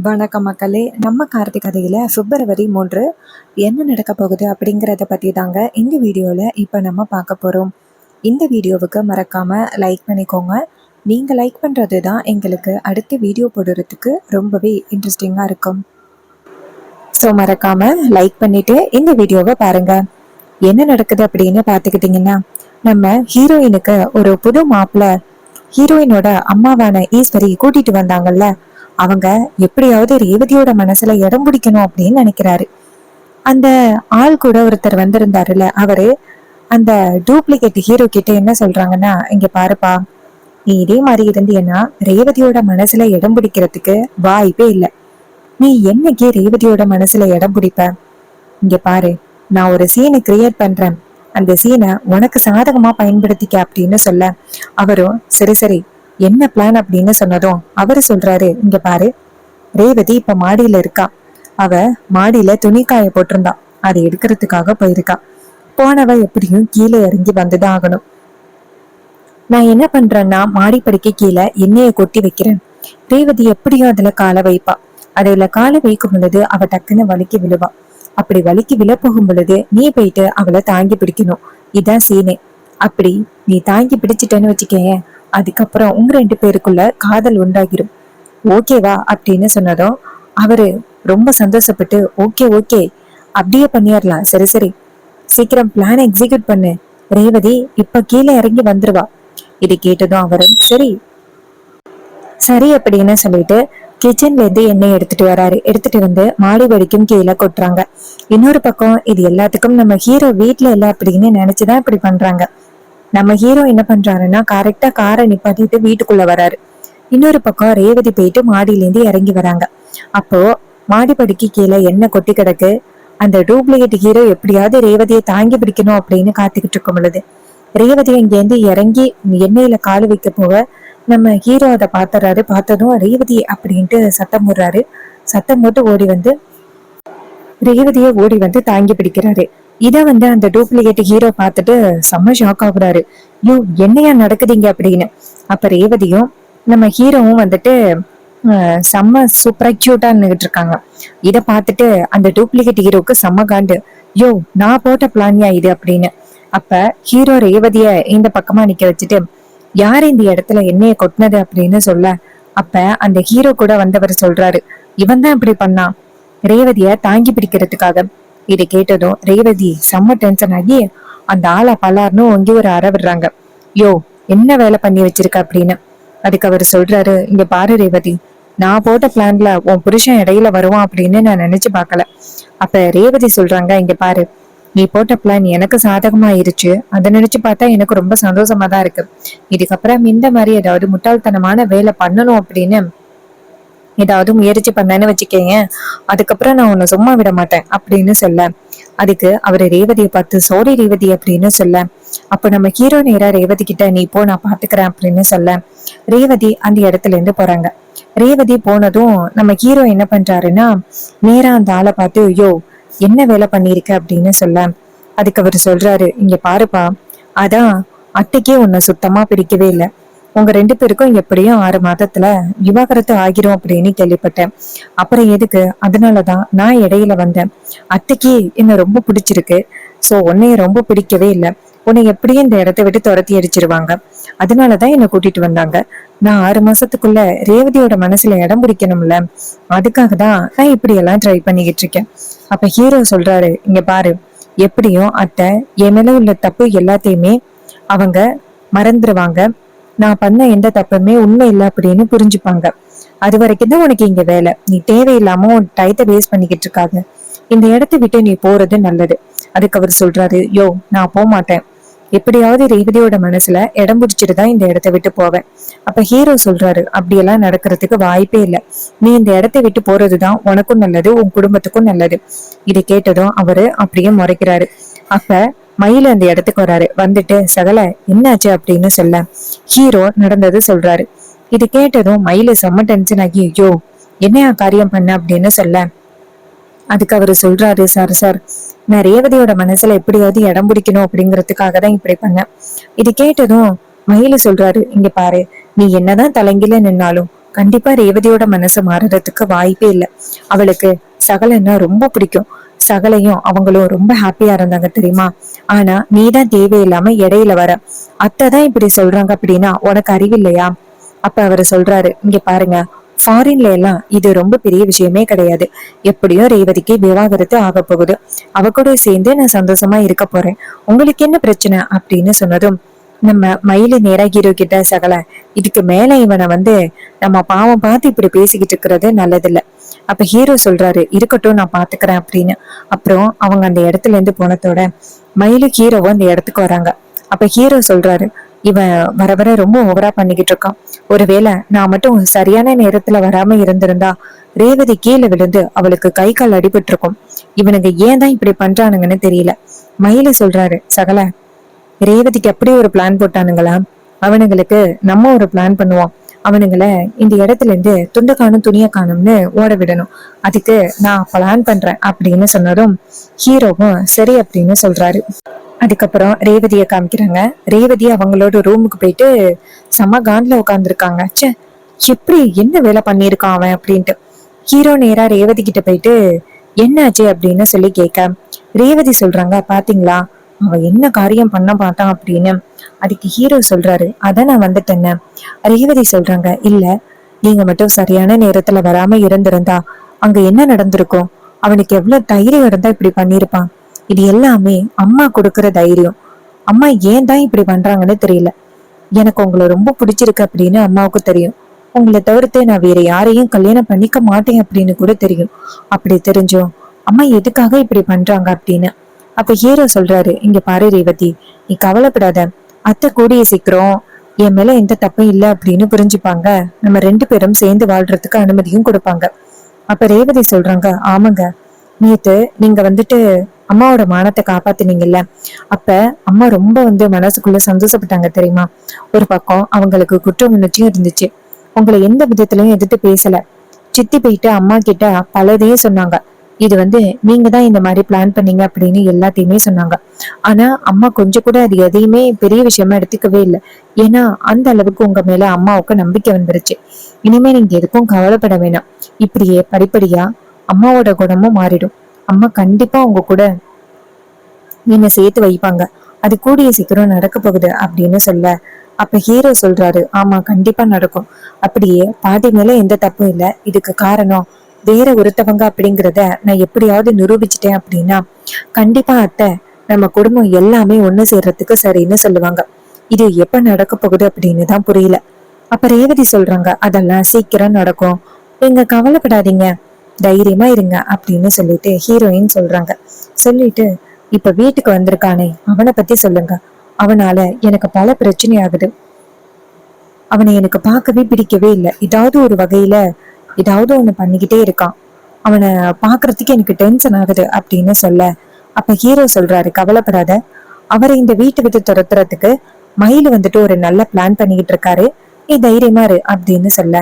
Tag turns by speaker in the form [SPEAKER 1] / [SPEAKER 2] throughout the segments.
[SPEAKER 1] வணக்கம் மக்களே. நம்ம கார்த்திக் கதையில் பிப்ரவரி 3 என்ன நடக்க போகுது அப்படிங்கிறத பற்றி தாங்க இந்த வீடியோவில் இப்போ நம்ம பார்க்க போகிறோம். இந்த வீடியோவுக்கு மறக்காமல் லைக் பண்ணிக்கோங்க. நீங்கள் லைக் பண்ணுறது தான் எங்களுக்கு அடுத்த வீடியோ போடுறதுக்கு ரொம்பவே இன்ட்ரெஸ்டிங்காக இருக்கும். ஸோ மறக்காமல் லைக் பண்ணிவிட்டு இந்த வீடியோவை பாருங்கள். என்ன நடக்குது அப்படின்னு பார்த்துக்கிட்டிங்கன்னா, நம்ம ஹீரோயினுக்கு ஒரு புது மாப்பிள்ளை ஹீரோயினோட அம்மாவான ஈஸ்வரி கூட்டிட்டு வந்தாங்கல்ல, அவங்க எப்படியாவது ரேவதியோட மனசுல இடம் பிடிக்கணும் அப்படின்னு நினைக்கிறாரு. அந்த ஆள் கூட ஒருத்தர் வந்திருந்தாருல, அவரு அந்த டூப்ளிகேட் ஹீரோ கிட்ட என்ன சொல்றாங்கன்னா, இங்க பாருப்பா, நீ இதே மாதிரி இருந்தீன்னா ரேவதியோட மனசுல இடம் பிடிக்கிறதுக்கு வாய்ப்பே இல்லை. நீ என்னைக்கு ரேவதியோட மனசுல இடம் பிடிப்ப? இங்க பாரு, நான் ஒரு சீனை கிரியேட் பண்றேன், அந்த சீனை உனக்கு சாதகமா பயன்படுத்திக்க அப்படின்னு சொல்ல, அவரும் சரி சரி என்ன பிளான் அப்படின்னு சொன்னதும் அவரு சொல்றாரு, இங்க பாரு, ரேவதி இப்ப மாடியில இருக்கா. அவ மாடியில துணி காய போட்டிருந்தா, அதை எடுக்கிறதுக்காக போயிருக்கா. போனவ எப்படியும் கீழே இறங்கி வந்துதான் ஆகணும். நான் என்ன பண்றேன்னா, மாடிப்படிக்கு கீழே எண்ணெயை கொட்டி வைக்கிறேன். ரேவதி எப்படியும் அதுல காலை வைப்பா. அதுல காலை வைக்கும் பொழுது அவ டக்குன்னு வலிக்கு விழுவா. அப்படி வலிக்கு விழ போகும் பொழுது நீ போயிட்டு அவளை தாங்கி பிடிக்கணும். இதான் சீனே. அப்படி நீ தாங்கி பிடிச்சிட்டேன்னு வச்சுக்கேன், அதுக்கப்புறம் உங்க 2 பேருக்குள்ள காதல் உண்டாகிரும். ஓகேவா அப்படின்னு சொன்னதும் அவரு ரொம்ப சந்தோஷப்பட்டு ஓகே ஓகே அப்படியே பண்ணிடலாம், சரி சரி சீக்கிரம் பிளான் எக்ஸிக்யூட் பண்ணு, ரேவதி இப்ப கீழே இறங்கி வந்துருவா. இதை கேட்டதும் அவரு சரி சரி அப்படின்னு சொல்லிட்டு கிச்சன்ல இருந்து எண்ணெய் எடுத்துட்டு வராரு. எடுத்துட்டு வந்து மாடி வரைக்கும் கீழே கொட்டுறாங்க. இன்னொரு பக்கம் இது எல்லாத்துக்கும் நம்ம ஹீரோ வீட்டுல இல்ல அப்படின்னு நினைச்சுதான் இப்படி பண்றாங்க. நம்ம ஹீரோ என்ன பண்றாருன்னா, கரெக்டா காரை நிப்பாட்டிட்டு வீட்டுக்குள்ள வராரு. இன்னொரு பக்கம் ரேவதி போயிட்டு மாடியில இருந்து இறங்கி வராங்க. அப்போ மாடிப்படிக்கு கீழே எண்ணெய் கொட்டி கிடக்கு. அந்த டூப்ளிகேட் ஹீரோ எப்படியாவது ரேவதியை தாங்கி பிடிக்கணும் அப்படின்னு காத்துக்கிட்டு இருக்கும் பொழுது ரேவதி இங்கேருந்து இறங்கி எண்ணெயில காலு வைக்க போக நம்ம ஹீரோ அதை பாத்துறாரு. பார்த்ததும் ரேவதி அப்படின்ட்டு சத்தம் போடுறாரு. சத்தம் போட்டு ஓடி வந்து தாங்கி பிடிக்கிறாரு. இத வந்து அந்த டூப்ளிகேட் ஹீரோ பார்த்துட்டு செம்ம ஷாக் ஆகுறாரு. யோ, என்னையா நடக்குதுங்க அப்படின்னு. அப்ப ரேவதியும் நம்ம ஹீரோவும் வந்துட்டு செம்ம சூப்பரா கியூட்டா நின்றுட்டு இருக்காங்க. இத பார்த்துட்டு அந்த டூப்ளிகேட் ஹீரோக்கு செம்ம காண்டு. யோ, நான் போட்ட பிளான்யா இது அப்படின்னு. அப்ப ஹீரோ ரேவதிய இந்த பக்கமா நிக்க வச்சுட்டு, யாரு இந்த இடத்துல எண்ணெய கொட்டினது அப்படின்னு சொல்ல, அப்ப அந்த ஹீரோ கூட வந்தவர் சொல்றாரு, இவன் தான் இப்படி பண்ணான் ரேவதிய தாங்கி பிடிக்கிறதுக்காக. இதை கேட்டதும் ரேவதி செம்ம டென்ஷன் ஆகி அந்த ஆளை பலார்னு ஒங்கி ஒரு அற விடுறாங்க. யோ, என்ன வேலை பண்ணி வச்சிருக்க அப்படின்னு. அதுக்கு அவர் சொல்றாரு, இங்க பாரு ரேவதி, நான் போட்ட பிளான்ல உன் புருஷன் இடையில வருவான் அப்படின்னு நான் நினைச்சு பார்க்கல. அப்ப ரேவதி சொல்றாங்க, இங்க பாரு, நீ போட்ட பிளான் எனக்கு சாதகமா ஆயிருச்சு, அதை நினைச்சு பார்த்தா எனக்கு ரொம்ப சந்தோஷமா தான் இருக்கு. இதுக்கப்புறம் இந்த மாதிரி ஏதாவது முட்டாள்தனமான வேலை பண்ணணும் அப்படின்னு ஏதாவது முயற்சி பண்ணேன்னு வச்சுக்கேங்க, அதுக்கப்புறம் நான் உன்னை சும்மா விட மாட்டேன் அப்படின்னு சொல்ல, அதுக்கு அவரு ரேவதியை பார்த்து சாரி ரேவதி அப்படின்னு சொல்ல, அப்ப நம்ம ஹீரோ நேரா ரேவதி கிட்ட நீ போ, நான் பாத்துக்கிறேன் அப்படின்னு சொல்ல, ரேவதி அந்த இடத்துல இருந்து போறாங்க. ரேவதி போனதும் நம்ம ஹீரோ என்ன பண்றாருன்னா, நேரா அந்த ஆளை பார்த்து யோ, என்ன வேலை பண்ணிருக்க அப்படின்னு சொல்ல, அதுக்கு அவர் சொல்றாரு, இங்க பாருப்பா, அதான் அத்தைக்கே உன்னை சுத்தமா பிடிக்கவே இல்லை. உங்க 2 பேருக்கும் எப்படியும் 6 மாதத்துல விவாகரத்து ஆகிரும் அப்படின்னு கேள்விப்பட்டேன். அப்புறம் எதுக்கு, அதனாலதான் நான் இடையில வந்தேன். அத்தைக்கு என்ன ரொம்ப பிடிச்சிருக்கு. சோ உன்னைய ரொம்ப பிடிக்கவே இல்லை. உன்னை எப்படியும் இந்த இடத்த விட்டு துரத்தி அடிச்சிருவாங்க. அதனாலதான் என்னை கூட்டிட்டு வந்தாங்க. நான் 6 மாசத்துக்குள்ள ரேவதியோட மனசுல இடம் பிடிக்கணும்ல, அதுக்காக தான் நான் இப்படி எல்லாம் ட்ரை பண்ணிக்கிட்டு இருக்கேன். அப்ப ஹீரோ சொல்றாரு, இங்க பாரு, எப்படியும் அத்தை என் மேல உள்ள தப்பு எல்லாத்தையுமே அவங்க மறந்துருவாங்க. நான் பண்ண எந்த தப்புமே உண்மை இல்லை அப்படின்னு புரிஞ்சுப்பாங்க. அது வரைக்கும் தான் உனக்கு இங்க வேலை. நீ தேவையில்லாம உன் டயத்தை வேஸ்ட் பண்ணிக்கிட்டு இருக்காங்க. இந்த இடத்த விட்டு நீ போறது நல்லது. அதுக்கு அவர் சொல்றாரு, யோ, நான் போக மாட்டேன். எப்படியாவது ரேவதியோட மனசுல இடம் பிடிச்சிட்டு தான் இந்த இடத்த விட்டு போவேன். அப்ப ஹீரோ சொல்றாரு, அப்படியெல்லாம் நடக்கிறதுக்கு வாய்ப்பே இல்லை. நீ இந்த இடத்த விட்டு போறதுதான் உனக்கும் நல்லது, உன் குடும்பத்துக்கும் நல்லது. இதை கேட்டதும் அவரு அப்படியே முறைக்கிறாரு. அப்ப மயில அந்த இடத்துக்கு வராரு. வந்துட்டு சகல என்னாச்சு அப்படின்னு சொல்ல, ஹீரோ நடந்தது சொல்றாரு. இது கேட்டதும் மயில செம்ம டென்ஷன் ஆகி, ஐயோ, என்னையா காரியம் பண்ண அப்படின்னு சொல்ல, அதுக்கு அவரு சொல்றாரு, சார் நான் ரேவதியோட மனசுல எப்படியாவது இடம் பிடிக்கணும் அப்படிங்கறதுக்காக தான் இப்படி பண்ணேன். இது கேட்டதும் மயில சொல்றாரு, இங்க பாரு, நீ என்னதான் தலைங்கில நின்னாலும் கண்டிப்பா ரேவதியோட மனசு மாறுறதுக்கு வாய்ப்பே இல்லை. அவளுக்கு சகலன்னா ரொம்ப பிடிக்கும். சகலையும் அவங்களும் ரொம்ப ஹாப்பியா இருந்தாங்க தெரியுமா. ஆனா நீதான் தேவையில்லாம இடையில வர. அத்தை தான் இப்படி சொல்றாங்க அப்படின்னா உனக்கு அறிவில்லையா? அப்ப அவரு சொல்றாரு, இங்க பாருங்க, ஃபாரின்ல எல்லாம் இது ரொம்ப பெரிய விஷயமே கிடையாது. எப்படியும் ரேவதிக்கு விவாகரத்து ஆக போகுது. அவ கூட சேர்ந்து நான் சந்தோஷமா இருக்க போறேன். உங்களுக்கு என்ன பிரச்சனை அப்படின்னு சொன்னதும் நம்ம மயிலு நேரா ஹீரோ கிட்ட, சகல, இதுக்கு மேல இவனை நம்ம பாவம் பார்த்து இப்படி பேசிக்கிட்டு இருக்கிறது நல்லதில்ல. அப்ப ஹீரோ சொல்றாரு, இருக்கட்டும் நான் பாத்துக்கிறேன் அப்படின்னு. அப்புறம் அவங்க அந்த இடத்துல இருந்து போனதோட மயிலு ஹீரோவும் அந்த இடத்துக்கு வராங்க. அப்ப ஹீரோ சொல்றாரு, இவன் வர வர ரொம்ப ஓவரா பண்ணிக்கிட்டு இருக்கான். ஒருவேளை நான் மட்டும் சரியான நேரத்துல வராம இருந்திருந்தா ரேவதி கீழே விழுந்து அவளுக்கு கை கால் அடிபட்டு இருக்கும். இவனுங்க ஏன் தான் இப்படி பண்றானுங்கன்னு தெரியல. மயில சொல்றாரு, சகல, ரேவதிக்கு அப்படி ஒரு பிளான் போட்டானுங்களா? அவனுங்களுக்கு நம்ம ஒரு பிளான் பண்ணுவோம். அவனுங்களை இந்த இடத்துல இருந்து துண்ட காணும் துணிய காணும்னு ஓட விடணும். அதுக்கு நான் பிளான் பண்றேன் அப்படின்னு சொன்னதும் ஹீரோவும் சரி அப்படின்னு சொல்றாரு. அதுக்கப்புறம் ரேவதியை காமிக்கிறாங்க. ரேவதி அவங்களோட ரூமுக்கு போயிட்டு செம்ம காண்ட்ல உட்காந்துருக்காங்க. ச்சே, எப்படி என்ன வேலை பண்ணியிருக்கான் அவன் அப்படின்ட்டு. ஹீரோ நேரா ரேவதி கிட்ட போயிட்டு என்னாச்சு அப்படின்னு சொல்லி கேட்க, ரேவதி சொல்றாங்க, பாத்தீங்களா அவன் என்ன காரியம் பண்ண மாட்டான் அப்படின்னு. அதுக்கு ஹீரோ சொல்றாரு, அதான் நான் வந்துட்டேன்னு. ரேவதி சொல்றாங்க, இல்ல, நீங்க மட்டும் சரியான நேரத்துல வராம இருந்திருந்தா அங்க என்ன நடந்திருக்கும்? அவனுக்கு எவ்வளவு தைரியம் இருந்தா இப்படி பண்ணிருப்பான். இது எல்லாமே அம்மா கொடுக்கற தைரியம். அம்மா ஏன் தான் இப்படி பண்றாங்கன்னு தெரியல. எனக்கு உங்களை ரொம்ப பிடிச்சிருக்கு அப்படின்னு அம்மாவுக்கு தெரியும். உங்களை தவிர்த்து நான் வேற யாரையும் கல்யாணம் பண்ணிக்க மாட்டேன் அப்படின்னு கூட தெரியும். அப்படி தெரிஞ்சும் அம்மா எதுக்காக இப்படி பண்றாங்க அப்படின்னு. அப்ப ஹீரோ சொல்றாரு, இங்க பாரு ரேவதி, நீ கவலைப்படாத. அத்தை கூடிய சீக்கிரம் என் மேல எந்த தப்பும் இல்லை அப்படின்னு புரிஞ்சுப்பாங்க. நம்ம ரெண்டு பேரும் சேர்ந்து வாழ்றதுக்கு அனுமதியும் கொடுப்பாங்க. அப்ப ரேவதி சொல்றாங்க, ஆமாங்க, நேத்து நீங்க அம்மாவோட மானத்தை காப்பாத்தினீங்கல்ல, அப்ப அம்மா ரொம்ப மனசுக்குள்ள சந்தோஷப்பட்டாங்க தெரியுமா. ஒரு பக்கம் அவங்களுக்கு குற்ற உணர்ச்சியும் இருந்துச்சு. உங்களை எந்த விதத்திலயும் எதிர்த்து பேசல. சித்தி போயிட்டு அம்மா கிட்ட பலதையும் சொன்னாங்க. இது நீங்க தான் இந்த மாதிரி பிளான் பண்ணீங்க அப்படின்னு எல்லாத்தையுமே சொன்னாங்க. ஆனா அம்மா கொஞ்சம் கூட அது எதையுமே பெரிய விஷயமா எடுத்துக்கவே இல்லை. ஏன்னா அந்த அளவுக்கு உங்க மேல அம்மாவுக்கு நம்பிக்கை வந்துருச்சு. இனிமே நீங்க எதுக்கும் கவலைப்பட வேணாம். இப்படியே படிப்படியா அம்மாவோட குணமும் மாறிடும். அம்மா கண்டிப்பா உங்க கூட என்ன சேர்த்து வைப்பாங்க. அது கூடிய சீக்கிரம் நடக்க போகுது அப்படின்னு சொல்ல, அப்ப ஹீரோ சொல்றாரு, ஆமா கண்டிப்பா நடக்கும். அப்படியே பாட்டி மேல எந்த தப்பும் இல்லை. இதுக்கு காரணம் வேற ஒருத்தவங்க அப்படிங்கிறத நான் எப்படியாவது நிரூபிச்சிட்டேன் அப்படின்னா கண்டிப்பா அத்தை நம்ம குடும்பம் எல்லாமே ஒண்ணு சேர்றதுக்கு சரின்னு சொல்லுவாங்க. இது எப்ப நடக்க போகுது அப்படின்னு தான் புரியல. அப்ப ரேவதி சொல்றாங்க, அதெல்லாம் சீக்கிரம் நடக்கும், நீங்க கவலைப்படாதீங்க, தைரியமா இருங்க அப்படின்னு சொல்லிட்டு ஹீரோயின் சொல்றாங்க. சொல்லிட்டு, இப்ப வீட்டுக்கு வந்திருக்கானே அவனை பத்தி சொல்லுங்க. அவனால எனக்கு பல பிரச்சனை ஆகுது. அவனை எனக்கு பார்க்கவே பிடிக்கவே இல்லை. ஏதாவது ஒரு வகையில ஏதாவது ஒண்ணு பண்ணிக்கிட்டே இருக்கான். அவனை பாக்குறதுக்கு எனக்கு டென்ஷன் ஆகுது அப்படின்னு சொல்ல, அப்ப ஹீரோ சொல்றாரு, கவலைப்படாத, அவரை இந்த வீட்டை விட்டு துரத்துறதுக்கு மயில் ஒரு நல்ல பிளான் பண்ணிக்கிட்டு இருக்காரு, நீ தைரியமா இரு அப்படின்னு சொல்ல,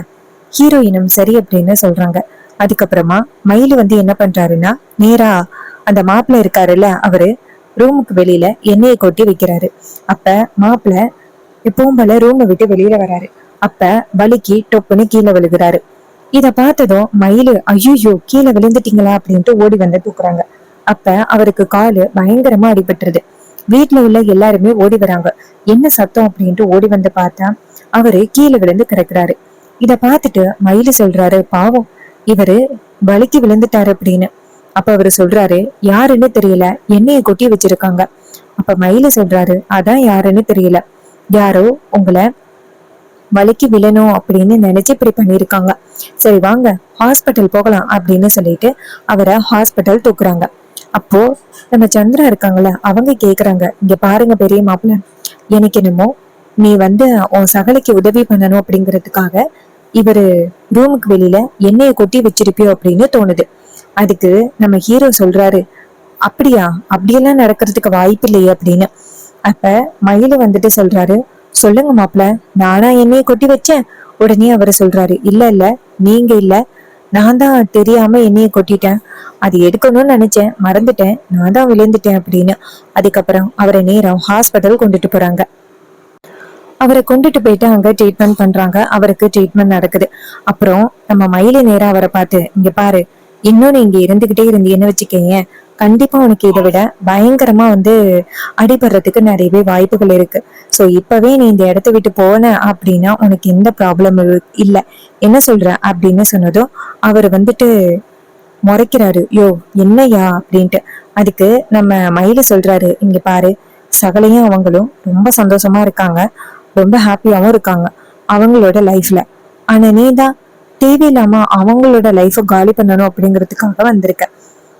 [SPEAKER 1] ஹீரோயினும் சரி அப்படின்னு சொல்றாங்க. அதுக்கப்புறமா மயில் என்ன பண்றாருன்னா, நேரா அந்த மாப்பிள்ள இருக்காருல்ல, அவரு ரூமுக்கு வெளியில எண்ணெயை கொட்டி வைக்கிறாரு. அப்ப மாப்பிள்ள எப்பவும் போல ரூமை விட்டு வெளியில வராரு. அப்ப வலிக்கு டொப்புன்னு கீழே விழுகிறாரு. இத பார்த்ததும் மயிலு, ஐயோ கீழே விழுந்துட்டீங்களா அப்படின்ட்டு ஓடி தூக்குறாங்க. அப்ப அவருக்கு காலு பயங்கரமா அடிபட்டுருது. வீட்டுல உள்ள எல்லாருமே ஓடி வராங்க. என்ன சத்தம் அப்படின்ட்டு ஓடி பார்த்தா அவரு கீழே விழுந்து கிடக்குறாரு. இத பார்த்துட்டு மயிலு சொல்றாரு, பாவம் இவரு வலிக்கு விழுந்துட்டாரு அப்படின்னு. அப்ப அவரு சொல்றாரு, யாருன்னு தெரியல, எண்ணெயை கொட்டி வச்சிருக்காங்க. அப்ப மயிலு சொல்றாரு, அதான் யாருன்னு தெரியல, யாரோ உங்களை வலிக்கு விழணும் அப்படின்னு நினைச்சு இப்படி பண்ணிருக்காங்க. சரி வாங்க ஹாஸ்பிட்டல் போகலாம் அப்படின்னு சொல்லிட்டு அவரை ஹாஸ்பிட்டல் தூக்குறாங்க. அப்போ நம்ம சந்திரா இருக்காங்கல்ல, அவங்க கேக்குறாங்க, இங்க பாருங்க பெரிய மாப்பிள்ள, எனக்கு என்னமோ நீ உன் சகலைக்கு உதவி பண்ணணும் அப்படிங்கிறதுக்காக இவரு ரூமுக்கு வெளியில எண்ணெயை கொட்டி வச்சிருப்பியோ அப்படின்னு தோணுது. அதுக்கு நம்ம ஹீரோ சொல்றாரு, அப்படியா, அப்படியெல்லாம் நடக்கிறதுக்கு வாய்ப்பு இல்லையே அப்படின்னு. அப்ப மயில சொல்றாரு, சொல்லுங்க மாப்பிள்ள, நானா எண்ணெயை கொட்டி வச்சேன்? உடனே அவரு சொல்றாரு, இல்ல இல்ல, நீங்க இல்ல, நான் தான் தெரியாம எண்ணெயை கொட்டிட்டேன். அது எடுக்கணும்னு நினைச்சேன், மறந்துட்டேன், நான் தான் விழுந்துட்டேன் அப்படின்னு. அதுக்கப்புறம் அவரை நேரம் ஹாஸ்பிட்டல் கொண்டுட்டு போறாங்க. அவரை கொண்டுட்டு போயிட்டு அங்க ட்ரீட்மெண்ட் பண்றாங்க. அவருக்கு ட்ரீட்மெண்ட் நடக்குது. அப்புறம் நம்ம மயிலை நேரா அவரை பார்த்து, இங்க பாரு, இன்னும் நீ இங்க இருந்துகிட்டே இருந்தீன்னு வச்சுக்கீங்க, கண்டிப்பா உனக்கு இதை விட பயங்கரமா அடிபடுறதுக்கு நிறையவே வாய்ப்புகள் இருக்கு. சோ இப்பவே நீ இந்த இடத்த விட்டு போன அப்படின்னா உனக்கு எந்த ப்ராப்ளம் இல்ல, என்ன சொல்ற அப்படின்னு சொன்னதும் அவர் முறைக்கிறாரு. யோ என்னையா அப்படின்ட்டு. அதுக்கு நம்ம மயில சொல்றாரு, இங்க பாரு, சகலையும் அவங்களும் ரொம்ப சந்தோஷமா இருக்காங்க, ரொம்ப ஹாப்பியாவும் இருக்காங்க அவங்களோட லைஃப்ல. ஆனா நீதான் தேவையில்லாம அவங்களோட லைஃப காலி பண்ணணும் அப்படிங்கிறதுக்காக வந்திருக்க.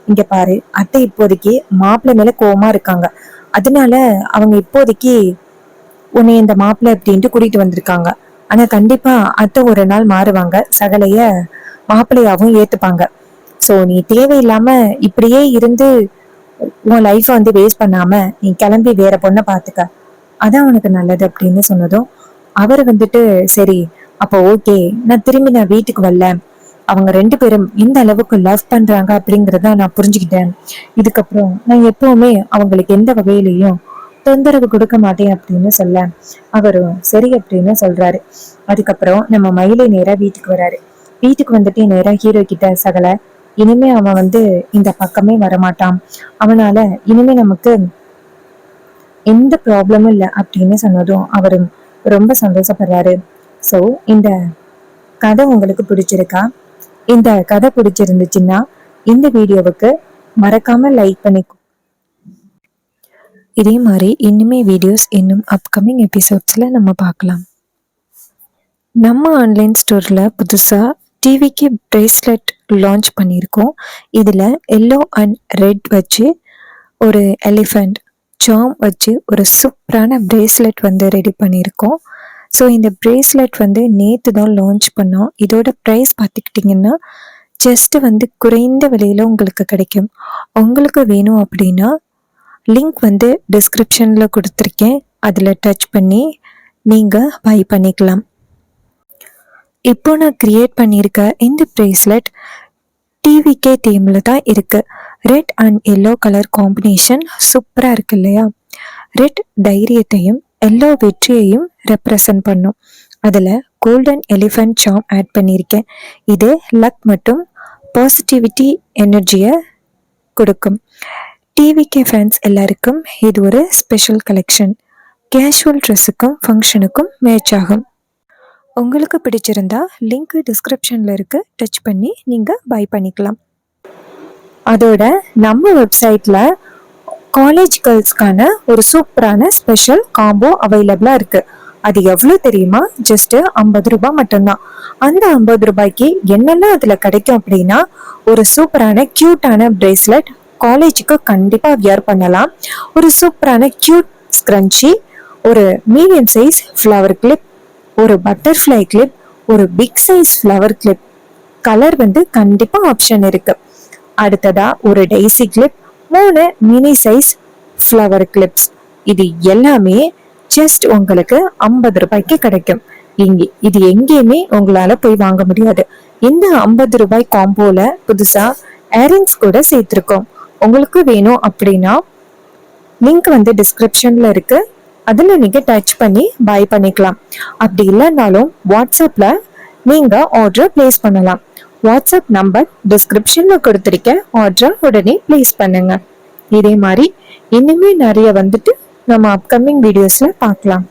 [SPEAKER 1] இங்க பாரு, அத்தை இப்போதைக்கு மாப்பிள்ளை மேல கோவமா இருக்காங்க. அதனால அவங்க இப்போதைக்கு உன்னை இந்த மாப்பிள்ளை அப்படின்ட்டு கூட்டிட்டு வந்திருக்காங்க. ஆனா கண்டிப்பா அத்தை ஒரு நாள் மாறுவாங்க, சகலைய மாப்பிள்ளையாவும் ஏத்துப்பாங்க. சோ நீ தேவையில்லாம இப்படியே இருந்து உன் லைஃப வேஸ்ட் பண்ணாம நீ கிளம்பி வேற பொண்ணை பாத்துக்க, அதான் உனக்கு நல்லது அப்படின்னு சொன்னதும் அவர் சரி அப்போ ஓகே, நான் வீட்டுக்கு வரல, அவங்க 2 பேரும் இந்த அளவுக்கு லவ் பண்றாங்க அப்படிங்கறத நான் புரிஞ்சுக்கிட்டேன். இதுக்கப்புறம் நான் எப்பவுமே அவங்களுக்கு எந்த வகையிலையும் தொந்தரவு கொடுக்க மாட்டேன் அப்படின்னு சொல்ல அவரும் சரி அப்படின்னு சொல்றாரு. அதுக்கப்புறம் நம்ம மயிலை நேரா வீட்டுக்கு வராரு. வீட்டுக்கு நேரா ஹீரோ கிட்ட, சகல இனிமே அவன் இந்த பக்கமே வரமாட்டான், அவனால இனிமே நமக்கு எந்த ப்ராப்ளமும் இல்லை அப்படின்னு சொன்னதும் அவரும் ரொம்ப சந்தோஷப்படுறாரு. ஸோ இந்த கதை உங்களுக்கு பிடிச்சிருக்கா? இந்த கதை பிடிச்சிருந்துச்சுன்னா இந்த வீடியோவுக்கு மறக்காம லைக் பண்ணி, இதே மாதிரி இன்னுமே வீடியோஸ் இன்னும் அப்கமிங் எபிசோட்ஸ்ல நம்ம பார்க்கலாம். நம்ம ஆன்லைன் ஸ்டோர்ல புதுசா டிவிக்கு பிரேஸ்லெட் லான்ச் பண்ணியிருக்கோம். இதுல எல்லோ அண்ட் ரெட் வச்சு ஒரு எலிஃபண்ட் சாம் வச்சு ஒரு சூப்பரான பிரேஸ்லெட் ரெடி பண்ணியிருக்கோம். ஸோ இந்த பிரேஸ்லெட் நேற்று தான் லான்ச் பண்ணோம். இதோட ப்ரைஸ் பார்த்துக்கிட்டிங்கன்னா ஜஸ்ட் குறைந்த விலையில் உங்களுக்கு கிடைக்கும். உங்களுக்கு வேணும் அப்படின்னா லிங்க் டிஸ்கிரிப்ஷனில் கொடுத்துருக்கேன், அதில் டச் பண்ணி நீங்கள் பை பண்ணிக்கலாம். இப்போ நான் கிரியேட் பண்ணியிருக்க இந்த பிரேஸ்லெட் டிவிகே தீமில் தான் இருக்கு. Red and yellow colour combination சூப்பராக இருக்கு இல்லையா? ரெட் தைரியத்தையும் எல்லோ வெற்றியையும் ரெப்ரசன்ட் பண்ணும். அதில் கோல்டன் எலிஃபண்ட் சாம் ஆட் பண்ணியிருக்கேன். இது லக் மற்றும் பாசிட்டிவிட்டி எனர்ஜியை கொடுக்கும். டிவிகே ஃபேன்ஸ் எல்லாருக்கும் இது ஒரு ஸ்பெஷல் கலெக்ஷன். கேஷுவல் ட்ரெஸ்ஸுக்கும் ஃபங்க்ஷனுக்கும் மேட்ச் ஆகும். உங்களுக்கு பிடிச்சிருந்தா லிங்க் டிஸ்கிரிப்ஷனில் இருக்கு, டச் பண்ணி நீங்கள் பை பண்ணிக்கலாம். அதோட நம்ம வெப்சைட்டில் காலேஜ் கேர்ள்ஸ்க்கான ஒரு சூப்பரான ஸ்பெஷல் காம்போ அவைலபிளாக இருக்குது. அது எவ்வளோ தெரியுமா? ஜஸ்ட் 50 ரூபாய் மட்டும்தான். அந்த 50 ரூபாய்க்கு என்னெல்லாம் அதில் கிடைக்கும் அப்படின்னா, ஒரு சூப்பரான க்யூட்டான பிரேஸ்லெட் காலேஜுக்கு கண்டிப்பாக வியர் பண்ணலாம், ஒரு சூப்பரான க்யூட் ஸ்க்ரன்ச்சி, ஒரு மீடியம் சைஸ் ஃப்ளவர் கிளிப், ஒரு பட்டர்ஃப்ளை கிளிப், ஒரு big size flower clip, colour கண்டிப்பா ஆப்ஷன் இருக்கு. அடுத்ததா ஒரு daisy clip, 3 mini size flower clips. இது எல்லாமே ஜஸ்ட் உங்களுக்கு 50 ரூபாய்க்கு கிடைக்கும். இது எங்கேயுமே உங்களால போய் வாங்க முடியாது. இந்த 50 ரூபாய் காம்போல புதுசா ஏரிங்ஸ் கூட சேர்த்திருக்கோம். உங்களுக்கு வேணும் அப்படின்னா லிங்க் டிஸ்கிரிப்ஷன்ல இருக்கு, அதுல நீங்க டச் பண்ணி பை பண்ணிக்கலாம். அப்படி இல்லைன்னாலும் வாட்ஸ்அப்ல நீங்க ஆர்டர் பிளேஸ் பண்ணலாம். வாட்ஸ்அப் நம்பர் டிஸ்கிரிப்ஷன்ல கொடுத்திருக்கேன், ஆர்டர் உடனே பிளேஸ் பண்ணுங்க. இதே மாதிரி இன்னுமே நிறைய நம்ம அப்கமிங் வீடியோஸ்ல பார்க்கலாம்.